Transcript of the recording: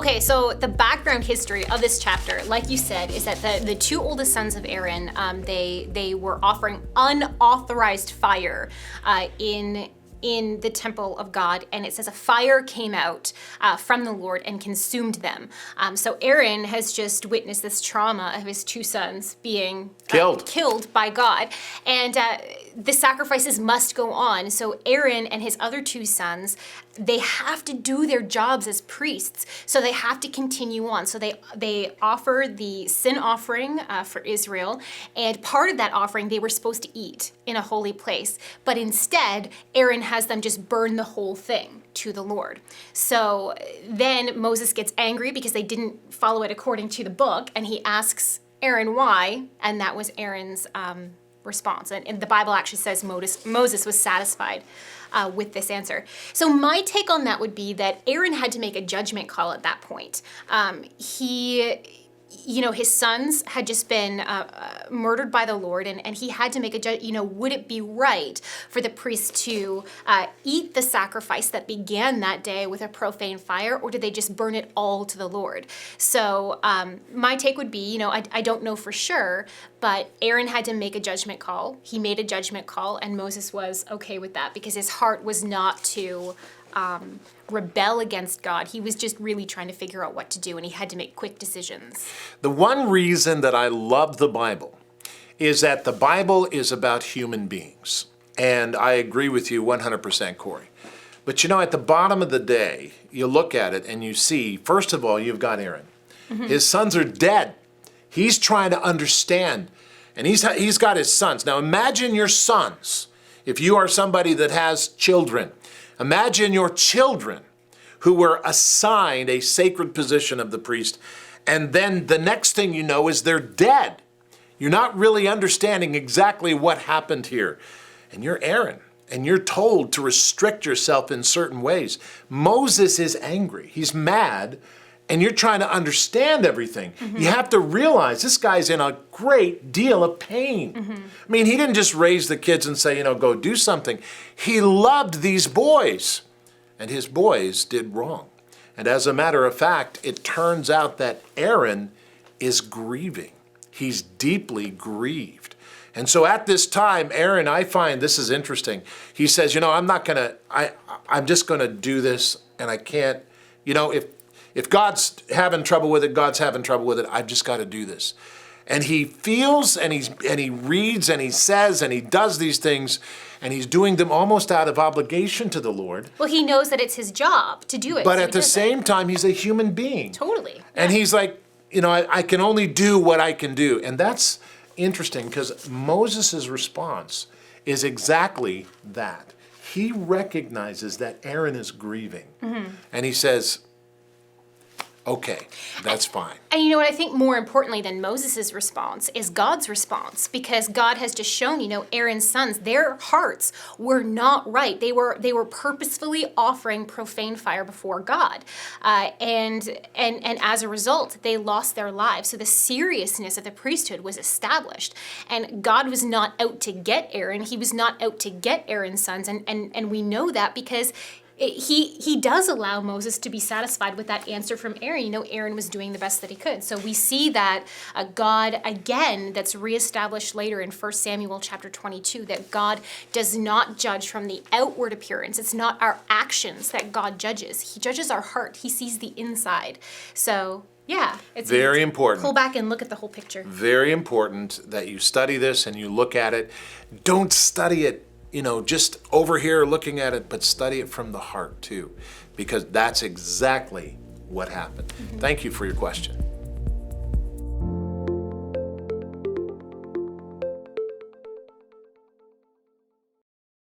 Okay, so the background history of this chapter, like you said, is that the two oldest sons of Aaron, they were offering unauthorized fire in the temple of God, and it says a fire came out from the Lord and consumed them. So Aaron has just witnessed this trauma of his two sons being killed by God, and the sacrifices must go on. So Aaron and his other two sons, they have to do their jobs as priests, so they have to continue on. So they offer the sin offering for Israel, and part of that offering they were supposed to eat in a holy place, but instead Aaron has them just burn the whole thing to the Lord. So then Moses gets angry because they didn't follow it according to the book, and he asks Aaron why, and that was Aaron's response. And the Bible actually says Moses was satisfied with this answer. So my take on that would be that Aaron had to make a judgment call at that point. His sons had just been murdered by the Lord, and he had to make a judgment. Would it be right for the priest to eat the sacrifice that began that day with a profane fire, or did they just burn it all to the Lord? So my take would be, I don't know for sure, but Aaron had to make a judgment call. He made a judgment call, and Moses was okay with that because his heart was not to rebel against God. He was just really trying to figure out what to do, and he had to make quick decisions. The one reason that I love the Bible is that the Bible is about human beings. And I agree with you 100%, Corey. But at the bottom of the day, you look at it and you see, first of all, you've got Aaron. Mm-hmm. His sons are dead. He's trying to understand, and he's got his sons. Now imagine your sons, if you are somebody that has children. Imagine your children who were assigned a sacred position of the priest, and then the next thing you know is they're dead. You're not really understanding exactly what happened here. And you're Aaron, and you're told to restrict yourself in certain ways. Moses is angry. He's mad, and you're trying to understand everything. Mm-hmm. You have to realize this guy's in a great deal of pain. Mm-hmm. I mean, he didn't just raise the kids and say, go do something. He loved these boys, and his boys did wrong. And as a matter of fact, it turns out that Aaron is grieving. He's deeply grieved. And so at this time, Aaron, I find this is interesting. He says, I'm just going to do this, and I can't, if God's having trouble with it, God's having trouble with it. I've just got to do this. And he feels, and he reads, and he says, and he does these things, and he's doing them almost out of obligation to the Lord. Well, he knows that it's his job to do it. But at the same time, he's a human being. Totally. Yeah. And he's like, I can only do what I can do. And that's interesting because Moses' response is exactly that. He recognizes that Aaron is grieving. Mm-hmm. And he says, okay, that's fine. And you know what I think more importantly than Moses' response is God's response, because God has just shown, Aaron's sons, their hearts were not right. They were purposefully offering profane fire before God. And as a result, they lost their lives. So the seriousness of the priesthood was established. And God was not out to get Aaron. He was not out to get Aaron's sons. And we know that because he does allow Moses to be satisfied with that answer from Aaron. Aaron was doing the best that he could. So we see that God, again, that's reestablished later in 1 Samuel chapter 22, that God does not judge from the outward appearance. It's not our actions that God judges. He judges our heart. He sees the inside. So yeah, it's very important. Pull back and look at the whole picture. Very important that you study this and you look at it. Don't study it just over here looking at it, but study it from the heart too, because that's exactly what happened. Mm-hmm. Thank you for your question.